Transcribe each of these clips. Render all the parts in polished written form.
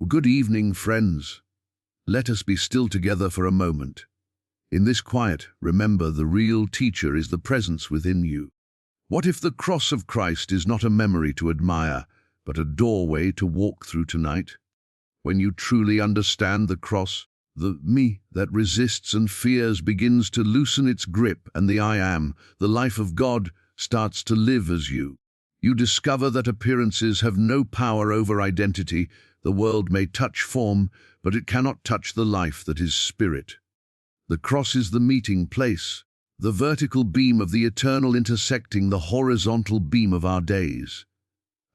Good evening, friends. Let us be still together for a moment. In this quiet, remember the real teacher is the presence within you. What if the cross of Christ is not a memory to admire, but a doorway to walk through tonight? When you truly understand the cross, the me that resists and fears begins to loosen its grip, and the I am, the life of God, starts to live as you. You discover that appearances have no power over identity. The world may touch form, but it cannot touch the life that is spirit. The cross is the meeting place, the vertical beam of the eternal intersecting the horizontal beam of our days.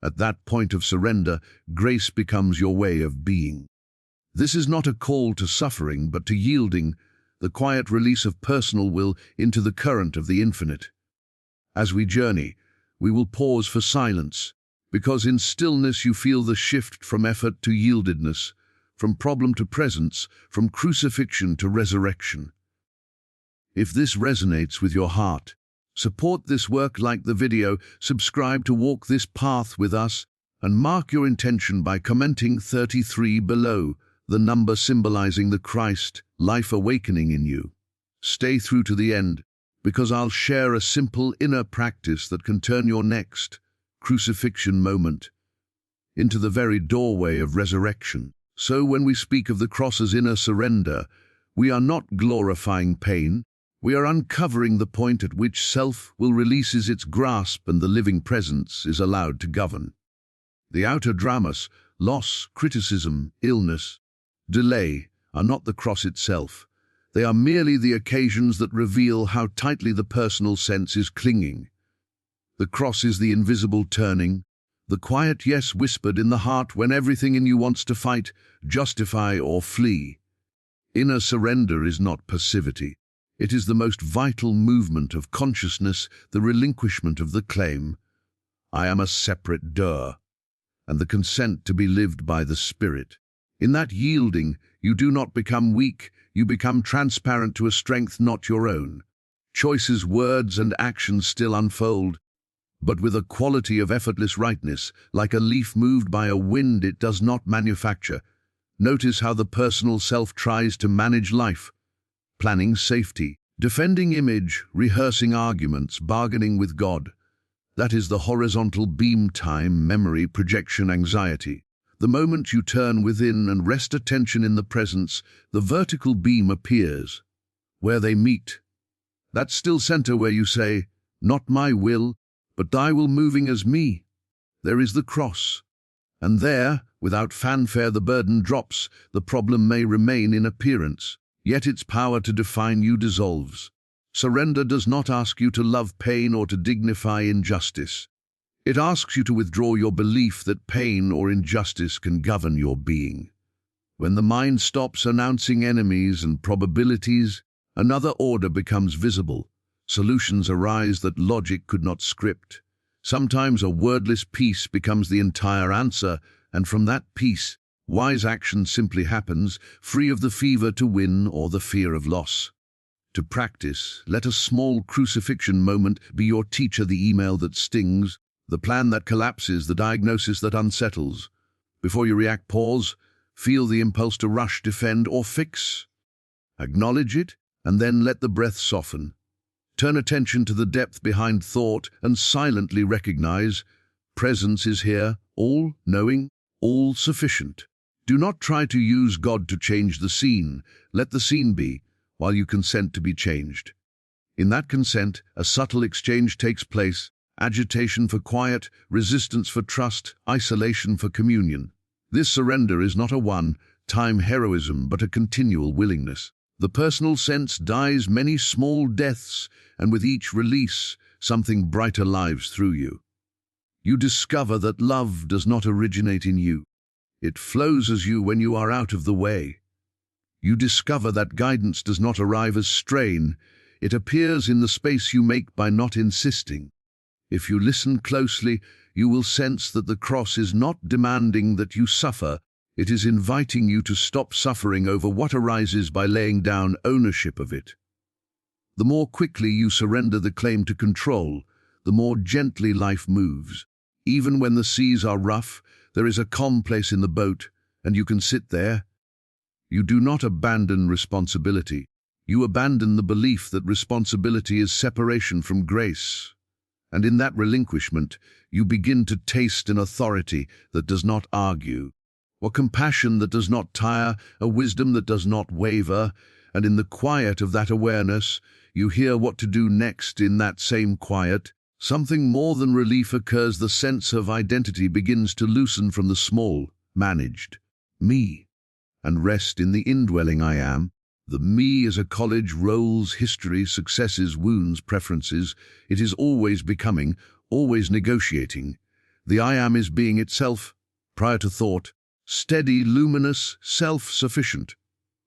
At that point of surrender, grace becomes your way of being. This is not a call to suffering, but to yielding, the quiet release of personal will into the current of the infinite. As we journey, we will pause for silence, because in stillness you feel the shift from effort to yieldedness, from problem to presence, from crucifixion to resurrection. If this resonates with your heart, support this work, like the video, subscribe to walk this path with us, and mark your intention by commenting 33 below, the number symbolizing the Christ life awakening in you. Stay through to the end, because I'll share a simple inner practice that can turn your next crucifixion moment into the very doorway of resurrection. So when we speak of the cross as inner surrender, we are not glorifying pain. We are uncovering the point at which self will releases its grasp and the living presence is allowed to govern. The outer dramas, loss, criticism, illness, delay, are not the cross itself. They are merely the occasions that reveal how tightly the personal sense is clinging. The cross is the invisible turning, the quiet yes whispered in the heart when everything in you wants to fight, justify, or flee. Inner surrender is not passivity. It is the most vital movement of consciousness, the relinquishment of the claim, I am a separate doer, and the consent to be lived by the Spirit. In that yielding, you do not become weak, you become transparent to a strength not your own. Choices, words, and actions still unfold, but with a quality of effortless rightness, like a leaf moved by a wind it does not manufacture. Notice how the personal self tries to manage life, planning safety, defending image, rehearsing arguments, bargaining with God. That is the horizontal beam time, memory, projection, anxiety. The moment you turn within and rest attention in the presence, the vertical beam appears. Where they meet, that still center where you say, not my will, but thy will moving as me. There is the cross. And there, without fanfare, the burden drops. The problem may remain in appearance, yet its power to define you dissolves. Surrender does not ask you to love pain or to dignify injustice. It asks you to withdraw your belief that pain or injustice can govern your being. When the mind stops announcing enemies and probabilities, another order becomes visible. Solutions arise that logic could not script. Sometimes a wordless peace becomes the entire answer, and from that peace, wise action simply happens, free of the fever to win or the fear of loss. To practice, let a small crucifixion moment be your teacher, the email that stings, the plan that collapses, the diagnosis that unsettles. Before you react, pause, feel the impulse to rush, defend, or fix. Acknowledge it, and then let the breath soften. Turn attention to the depth behind thought and silently recognize presence is here, all-knowing, all-sufficient. Do not try to use God to change the scene. Let the scene be, while you consent to be changed. In that consent, a subtle exchange takes place, agitation for quiet, resistance for trust, isolation for communion. This surrender is not a one-time heroism, but a continual willingness. The personal sense dies many small deaths, and with each release, something brighter lives through you. You discover that love does not originate in you. It flows as you when you are out of the way. You discover that guidance does not arrive as strain. It appears in the space you make by not insisting. If you listen closely, you will sense that the cross is not demanding that you suffer. It is inviting you to stop suffering over what arises by laying down ownership of it. The more quickly you surrender the claim to control, the more gently life moves. Even when the seas are rough, there is a calm place in the boat, and you can sit there. You do not abandon responsibility. You abandon the belief that responsibility is separation from grace. And in that relinquishment, you begin to taste an authority that does not argue, a compassion that does not tire, a wisdom that does not waver, and in the quiet of that awareness, you hear what to do next. In that same quiet, something more than relief occurs. The sense of identity begins to loosen from the small, managed me, and rest in the indwelling I am. The me is a college, roles, history, successes, wounds, preferences. It is always becoming, always negotiating. The I am is being itself, prior to thought, steady, luminous, self-sufficient.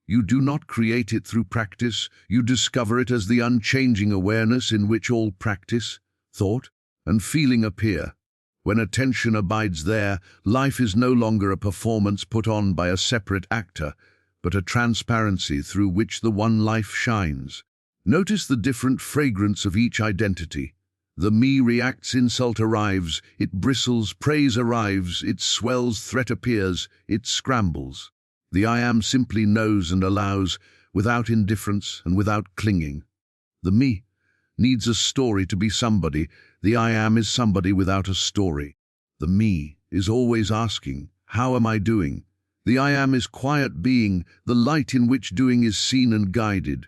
You do not create it through practice. You discover it as the unchanging awareness in which all practice, thought, and feeling appear. When attention abides there, life is no longer a performance put on by a separate actor, but a transparency through which the one life shines. Notice the different fragrance of each identity. The me reacts, insult arrives, it bristles, praise arrives, it swells, threat appears, it scrambles. The I am simply knows and allows, without indifference and without clinging. The me needs a story to be somebody. The I am is somebody without a story. The me is always asking, how am I doing? The I am is quiet being, the light in which doing is seen and guided.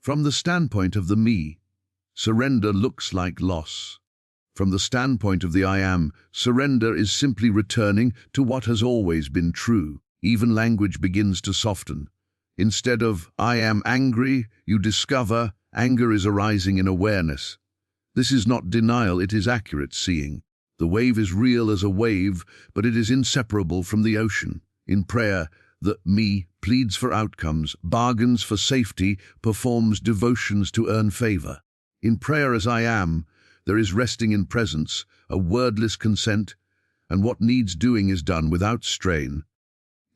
From the standpoint of the me, surrender looks like loss. From the standpoint of the I am, surrender is simply returning to what has always been true. Even language begins to soften. Instead of, I am angry, you discover, anger is arising in awareness. This is not denial, it is accurate seeing. The wave is real as a wave, but it is inseparable from the ocean. In prayer, the me pleads for outcomes, bargains for safety, performs devotions to earn favor. In prayer as I am, there is resting in presence, a wordless consent, and what needs doing is done without strain.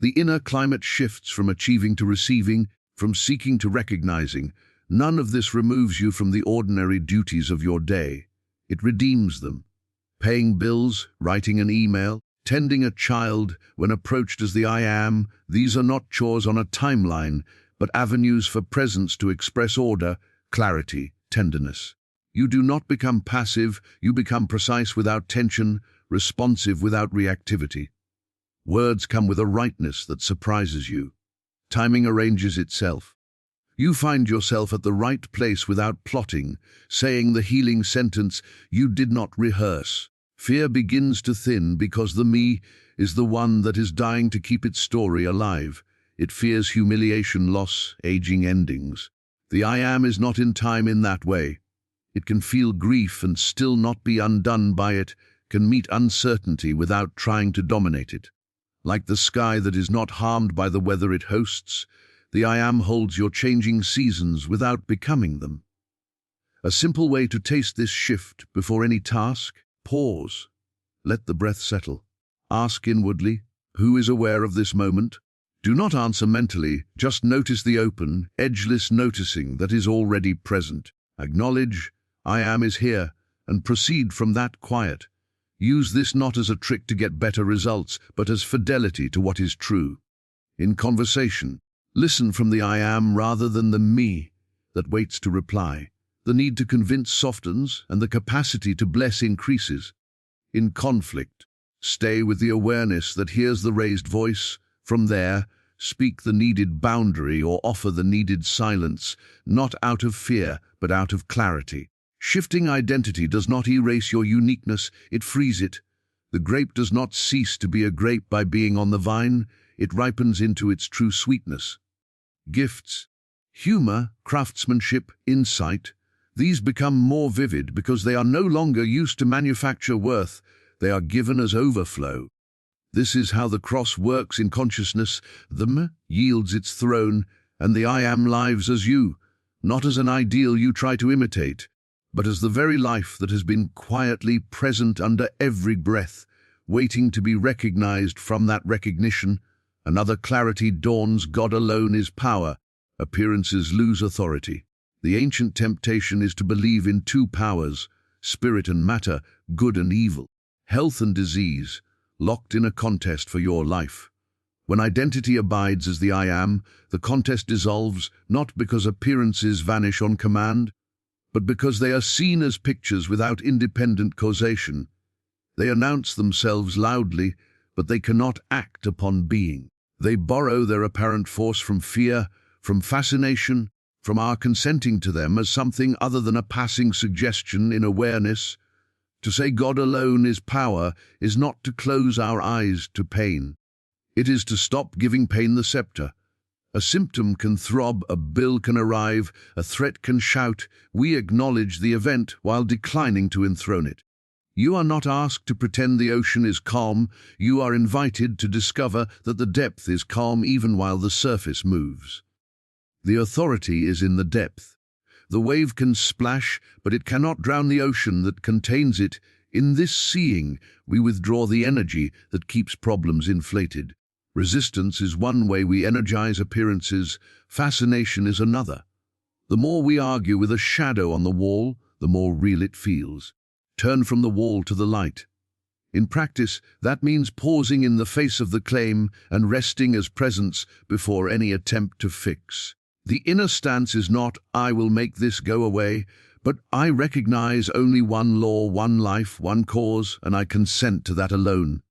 The inner climate shifts from achieving to receiving, from seeking to recognizing. None of this removes you from the ordinary duties of your day. It redeems them. Paying bills, writing an email, tending a child, when approached as the I am, these are not chores on a timeline, but avenues for presence to express order, clarity, tenderness. You do not become passive, you become precise without tension, responsive without reactivity. Words come with a rightness that surprises you. Timing arranges itself. You find yourself at the right place without plotting, saying the healing sentence you did not rehearse. Fear begins to thin because the me is the one that is dying to keep its story alive. It fears humiliation, loss, aging endings. The I am is not in time in that way. It can feel grief and still not be undone by it, can meet uncertainty without trying to dominate it. Like the sky that is not harmed by the weather it hosts, the I am holds your changing seasons without becoming them. A simple way to taste this shift before any task: pause. Let the breath settle. Ask inwardly, who is aware of this moment? Do not answer mentally, just notice the open, edgeless noticing that is already present. Acknowledge, I am is here, and proceed from that quiet. Use this not as a trick to get better results, but as fidelity to what is true. In conversation, listen from the I am rather than the me that waits to reply. The need to convince softens, and the capacity to bless increases. In conflict, stay with the awareness that hears the raised voice. From there, speak the needed boundary or offer the needed silence, not out of fear, but out of clarity. Shifting identity does not erase your uniqueness, it frees it. The grape does not cease to be a grape by being on the vine, it ripens into its true sweetness. Gifts, humor, craftsmanship, insight, these become more vivid because they are no longer used to manufacture worth, they are given as overflow. This is how the cross works in consciousness. The me yields its throne, and the I am lives as you, not as an ideal you try to imitate, but as the very life that has been quietly present under every breath, waiting to be recognized. From that recognition, another clarity dawns. God alone is power. Appearances lose authority. The ancient temptation is to believe in two powers, spirit and matter, good and evil, health and disease, locked in a contest for your life. When identity abides as the I am, the contest dissolves, not because appearances vanish on command, but because they are seen as pictures without independent causation. They announce themselves loudly, but they cannot act upon being. They borrow their apparent force from fear, from fascination, from our consenting to them as something other than a passing suggestion in awareness. To say God alone is power is not to close our eyes to pain. It is to stop giving pain the scepter. A symptom can throb, a bill can arrive, a threat can shout. We acknowledge the event while declining to enthrone it. You are not asked to pretend the ocean is calm. You are invited to discover that the depth is calm even while the surface moves. The authority is in the depth. The wave can splash, but it cannot drown the ocean that contains it. In this seeing, we withdraw the energy that keeps problems inflated. Resistance is one way we energize appearances, fascination is another. The more we argue with a shadow on the wall, the more real it feels. Turn from the wall to the light. In practice, that means pausing in the face of the claim and resting as presence before any attempt to fix. The inner stance is not, I will make this go away, but I recognize only one law, one life, one cause, and I consent to that alone.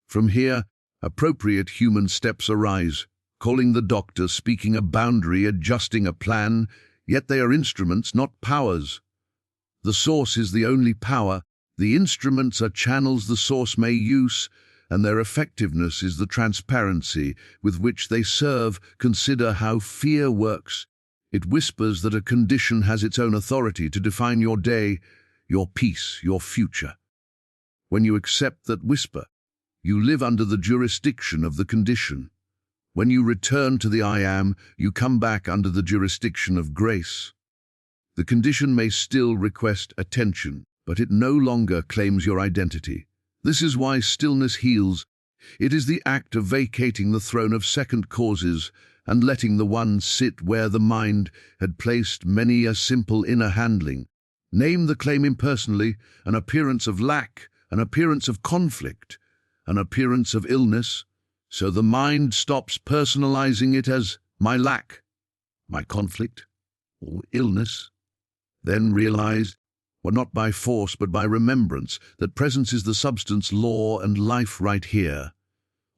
From here, appropriate human steps arise, calling the doctor, speaking a boundary, adjusting a plan, yet they are instruments, not powers. The source is the only power. The instruments are channels the source may use, and their effectiveness is the transparency with which they serve. Consider how fear works. It whispers that a condition has its own authority to define your day, your peace, your future. When you accept that whisper, you live under the jurisdiction of the condition. When you return to the I am, you come back under the jurisdiction of grace. The condition may still request attention, but it no longer claims your identity. This is why stillness heals. It is the act of vacating the throne of second causes and letting the one sit where the mind had placed many a simple inner handling. Name the claim impersonally, an appearance of lack, an appearance of conflict, an appearance of illness, so the mind stops personalizing it as my lack, my conflict, or illness. Then realize, well, not by force but by remembrance, that presence is the substance, law, and life right here.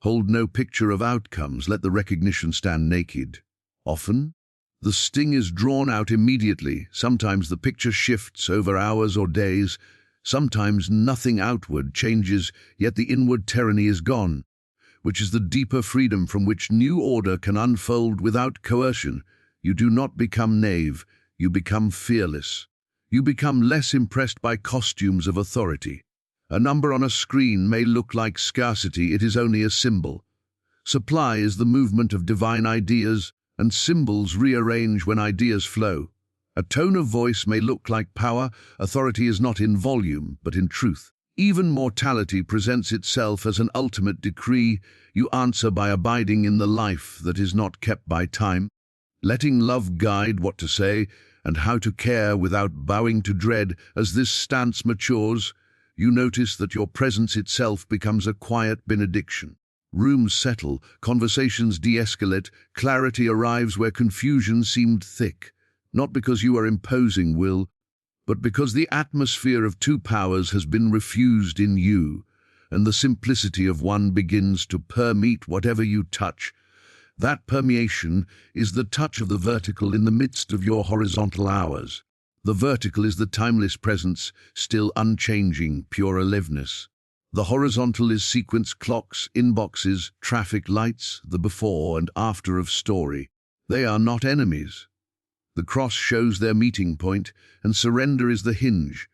Hold no picture of outcomes, let the recognition stand naked. Often, the sting is drawn out immediately. Sometimes the picture shifts over hours or days. Sometimes nothing outward changes, yet the inward tyranny is gone, which is the deeper freedom from which new order can unfold without coercion. You do not become naive, you become fearless. You become less impressed by costumes of authority. A number on a screen may look like scarcity, it is only a symbol. Supply is the movement of divine ideas, and symbols rearrange when ideas flow. A tone of voice may look like power, authority is not in volume, but in truth. Even mortality presents itself as an ultimate decree. You answer by abiding in the life that is not kept by time, letting love guide what to say and how to care without bowing to dread. As this stance matures, you notice that your presence itself becomes a quiet benediction. Rooms settle, conversations de-escalate, clarity arrives where confusion seemed thick. Not because you are imposing will, but because the atmosphere of two powers has been refused in you, and the simplicity of one begins to permeate whatever you touch. That permeation is the touch of the vertical in the midst of your horizontal hours. The vertical is the timeless presence, still unchanging, pure aliveness. The horizontal is sequence clocks, inboxes, traffic lights, the before and after of story. They are not enemies. The cross shows their meeting point, and surrender is the hinge.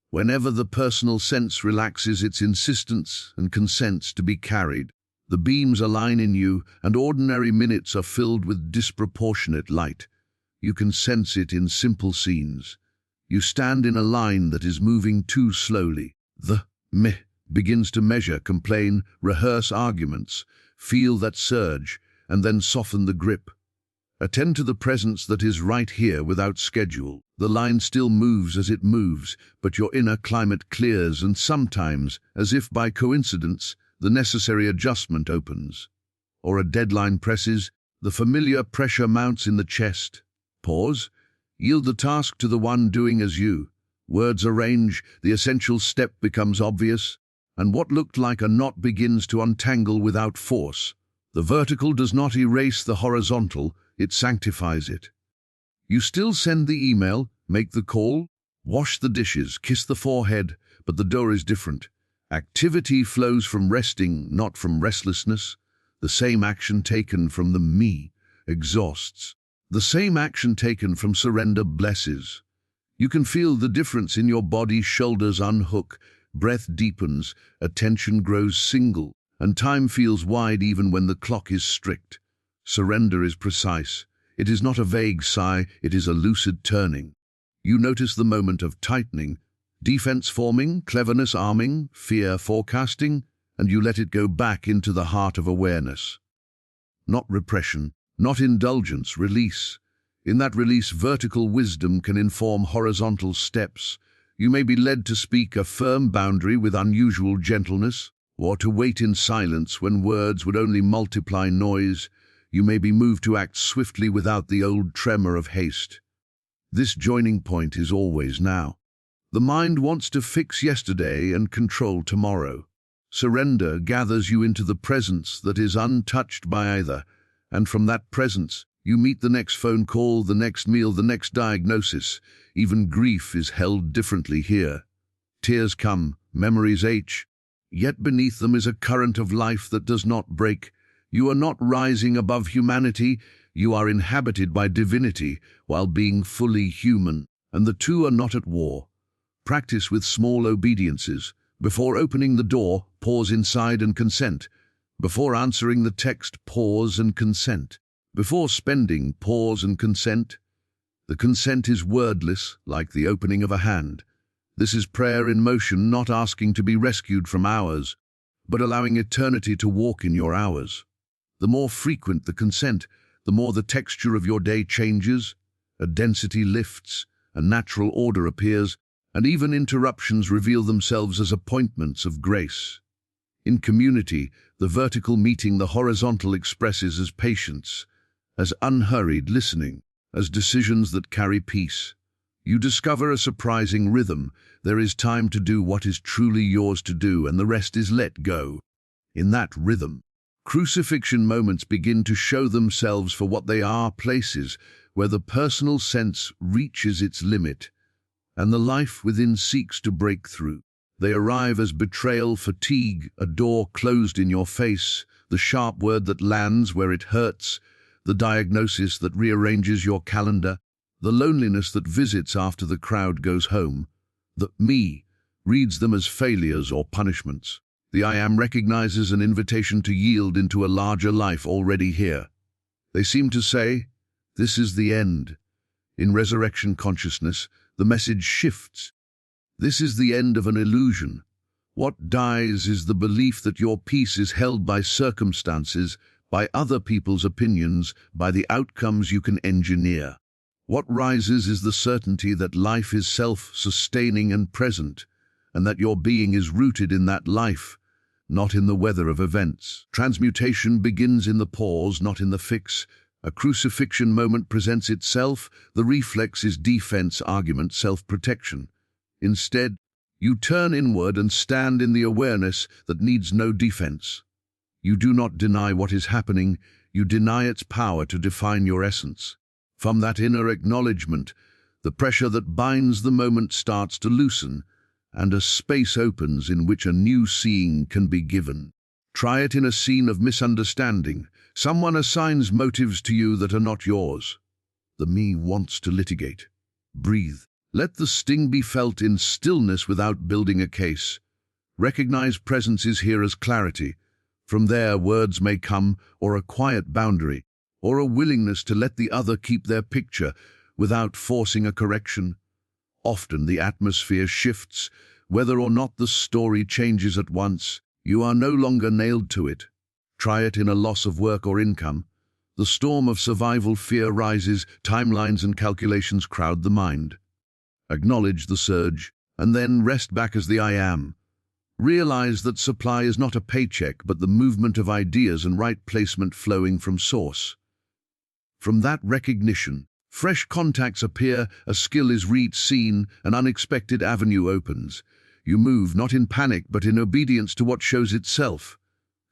Whenever the personal sense relaxes its insistence and consents to be carried, the beams align in you, and ordinary minutes are filled with disproportionate light. You can sense it in simple scenes. You stand in a line that is moving too slowly. The meh begins to measure, complain, rehearse arguments, feel that surge, and then soften the grip. Attend to the presence that is right here without schedule. The line still moves as it moves, but your inner climate clears, and sometimes, as if by coincidence, the necessary adjustment opens. or a deadline presses, the familiar pressure mounts in the chest. Pause. Yield the task to the one doing as you. Words arrange, the essential step becomes obvious, and what looked like a knot begins to untangle without force. The vertical does not erase the horizontal, it sanctifies it. You still send the email, make the call, wash the dishes, kiss the forehead, but the door is different. Activity flows from resting, not from restlessness. The same action taken from the me exhausts. The same action taken from surrender blesses. You can feel the difference in your body, shoulders unhook, breath deepens, attention grows single, and time feels wide even when the clock is strict. Surrender is precise. It is not a vague sigh, it is a lucid turning. You notice the moment of tightening, defense forming, cleverness arming, fear forecasting, and you let it go back into the heart of awareness. Not repression, not indulgence, release. In that release, vertical wisdom can inform horizontal steps. You may be led to speak a firm boundary with unusual gentleness, or to wait in silence when words would only multiply noise. You may be moved to act swiftly without the old tremor of haste. This joining point is always now. The mind wants to fix yesterday and control tomorrow. Surrender gathers you into the presence that is untouched by either, and from that presence, you meet the next phone call, the next meal, the next diagnosis. Even grief is held differently here. Tears come, memories ache, yet beneath them is a current of life that does not break. You are not rising above humanity, you are inhabited by divinity while being fully human, and the two are not at war. Practice with small obediences. Before opening the door, pause inside and consent. Before answering the text, pause and consent. Before spending, pause and consent. The consent is wordless, like the opening of a hand. This is prayer in motion, not asking to be rescued from hours, but allowing eternity to walk in your hours. The more frequent the consent, the more the texture of your day changes, a density lifts, a natural order appears, and even interruptions reveal themselves as appointments of grace. In community, the vertical meeting the horizontal expresses as patience, as unhurried listening, as decisions that carry peace. You discover a surprising rhythm. There is time to do what is truly yours to do, and the rest is let go. In that rhythm, crucifixion moments begin to show themselves for what they are, places where the personal sense reaches its limit, and the life within seeks to break through. They arrive as betrayal, fatigue, a door closed in your face, the sharp word that lands where it hurts, the diagnosis that rearranges your calendar, the loneliness that visits after the crowd goes home. The me reads them as failures or punishments. The I am recognizes an invitation to yield into a larger life already here. They seem to say, this is the end. In resurrection consciousness, the message shifts. This is the end of an illusion. What dies is the belief that your peace is held by circumstances, by other people's opinions, by the outcomes you can engineer. What rises is the certainty that life is self-sustaining and present, and that your being is rooted in that life, not in the weather of events. Transmutation begins in the pause, not in the fix. A crucifixion moment presents itself, the reflex is defense, argument, self-protection. Instead, you turn inward and stand in the awareness that needs no defense. You do not deny what is happening, you deny its power to define your essence. From that inner acknowledgement, the pressure that binds the moment starts to loosen, and a space opens in which a new seeing can be given. Try it in a scene of misunderstanding. Someone assigns motives to you that are not yours. The me wants to litigate. Breathe. Let the sting be felt in stillness without building a case. Recognize presence is here as clarity. From there, words may come, or a quiet boundary, or a willingness to let the other keep their picture without forcing a correction. Often the atmosphere shifts, whether or not the story changes at once. You are no longer nailed to it. Try it in a loss of work or income. The storm of survival fear rises, timelines and calculations crowd the mind. Acknowledge the surge, and then rest back as the I am. Realize that supply is not a paycheck, but the movement of ideas and right placement flowing from source. From that recognition, fresh contacts appear, a skill is seen, an unexpected avenue opens. You move not in panic, but in obedience to what shows itself.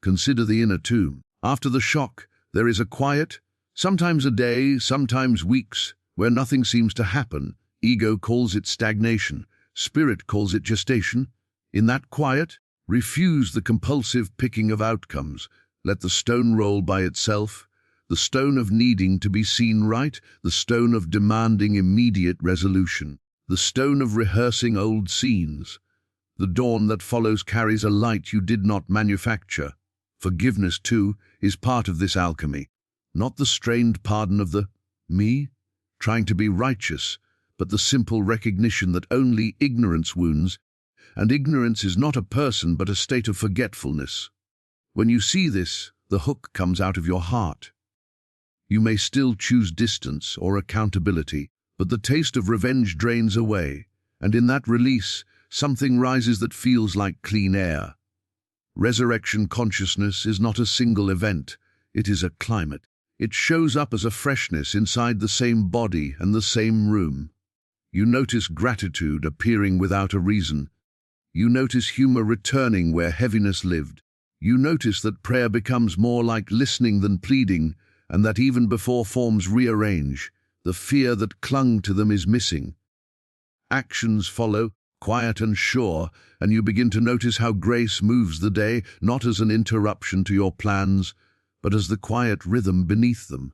Consider the inner tomb. After the shock, there is a quiet, sometimes a day, sometimes weeks, where nothing seems to happen. Ego calls it stagnation. Spirit calls it gestation. In that quiet, refuse the compulsive picking of outcomes. Let the stone roll by itself. The stone of needing to be seen right, the stone of demanding immediate resolution, the stone of rehearsing old scenes. The dawn that follows carries a light you did not manufacture. Forgiveness, too, is part of this alchemy. Not the strained pardon of the me, trying to be righteous, but the simple recognition that only ignorance wounds, and ignorance is not a person but a state of forgetfulness. When you see this, the hook comes out of your heart. You may still choose distance or accountability, but the taste of revenge drains away, and in that release, something rises that feels like clean air. Resurrection consciousness is not a single event, it is a climate. It shows up as a freshness inside the same body and the same room. You notice gratitude appearing without a reason. You notice humor returning where heaviness lived. You notice that prayer becomes more like listening than pleading, and that even before forms rearrange, the fear that clung to them is missing. Actions follow, quiet and sure, and you begin to notice how grace moves the day, not as an interruption to your plans, but as the quiet rhythm beneath them.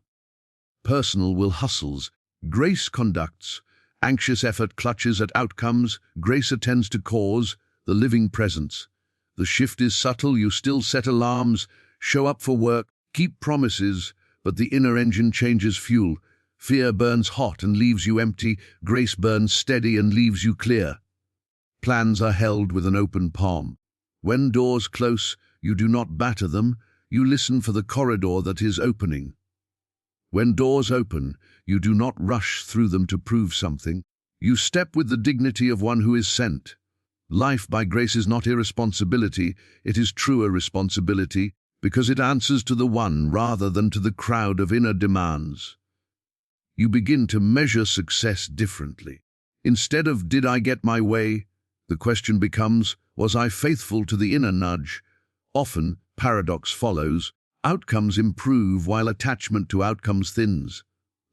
Personal will hustles, grace conducts, anxious effort clutches at outcomes, grace attends to cause, the living presence. The shift is subtle, you still set alarms, show up for work, keep promises, but the inner engine changes fuel. Fear burns hot and leaves you empty, grace burns steady and leaves you clear. Plans are held with an open palm. When doors close, you do not batter them, you listen for the corridor that is opening. When doors open, you do not rush through them to prove something. You step with the dignity of one who is sent. Life by grace is not irresponsibility, it is truer responsibility, because it answers to the one rather than to the crowd of inner demands. You begin to measure success differently. Instead of "did I get my way?" the question becomes, was I faithful to the inner nudge? Often, paradox follows. Outcomes improve while attachment to outcomes thins.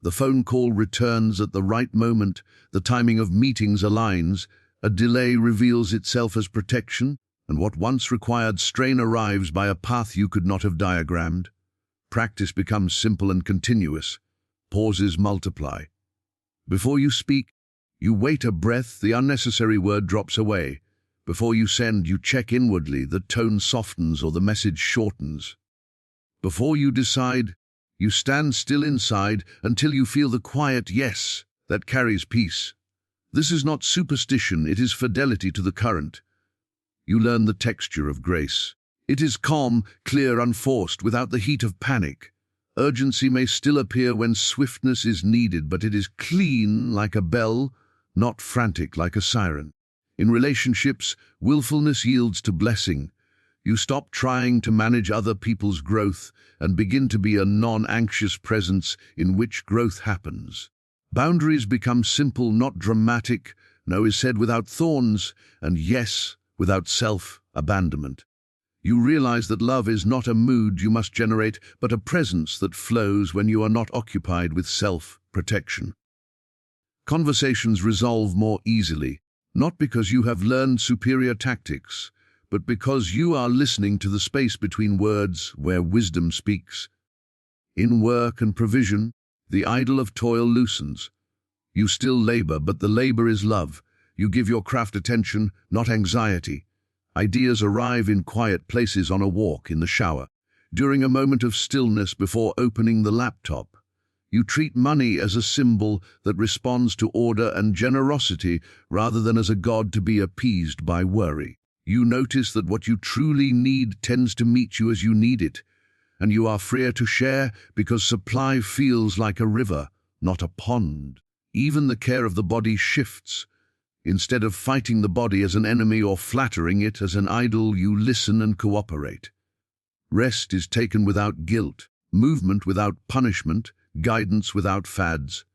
The phone call returns at the right moment, the timing of meetings aligns, a delay reveals itself as protection, and what once required strain arrives by a path you could not have diagrammed. Practice becomes simple and continuous. Pauses multiply. Before you speak, you wait a breath, the unnecessary word drops away. Before you send, you check inwardly, the tone softens or the message shortens. Before you decide, you stand still inside until you feel the quiet yes that carries peace. This is not superstition, it is fidelity to the current. You learn the texture of grace. It is calm, clear, unforced, without the heat of panic. Urgency may still appear when swiftness is needed, but it is clean like a bell, not frantic like a siren. In relationships, willfulness yields to blessing. You stop trying to manage other people's growth and begin to be a non-anxious presence in which growth happens. Boundaries become simple, not dramatic. No is said without thorns, and yes without self-abandonment. You realize that love is not a mood you must generate, but a presence that flows when you are not occupied with self-protection. Conversations resolve more easily, not because you have learned superior tactics, but because you are listening to the space between words where wisdom speaks. In work and provision, the idol of toil loosens. You still labor, but the labor is love. You give your craft attention, not anxiety. Ideas arrive in quiet places, on a walk, in the shower, during a moment of stillness before opening the laptop. You treat money as a symbol that responds to order and generosity rather than as a god to be appeased by worry. You notice that what you truly need tends to meet you as you need it, and you are freer to share because supply feels like a river, not a pond. Even the care of the body shifts. Instead of fighting the body as an enemy or flattering it as an idol, you listen and cooperate. Rest is taken without guilt, movement without punishment, guidance without fads.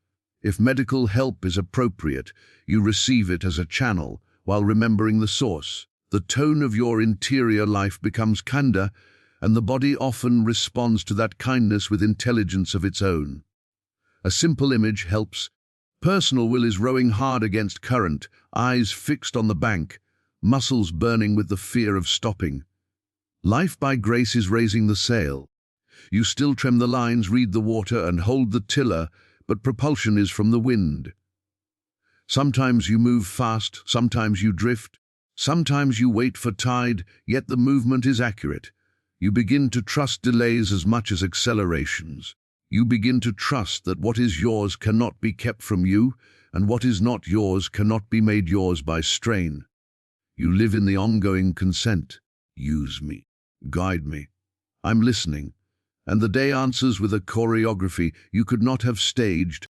If medical help is appropriate, you receive it as a channel while remembering the source. The tone of your interior life becomes kinder, and the body often responds to that kindness with intelligence of its own. A simple image helps. Personal will is rowing hard against current, eyes fixed on the bank, muscles burning with the fear of stopping. Life by grace is raising the sail. You still trim the lines, read the water, and hold the tiller, but propulsion is from the wind. Sometimes you move fast, sometimes you drift, sometimes you wait for tide, yet the movement is accurate. You begin to trust delays as much as accelerations. You begin to trust that what is yours cannot be kept from you, and what is not yours cannot be made yours by strain. You live in the ongoing consent. Use me. Guide me. I'm listening. And the day answers with a choreography you could not have staged,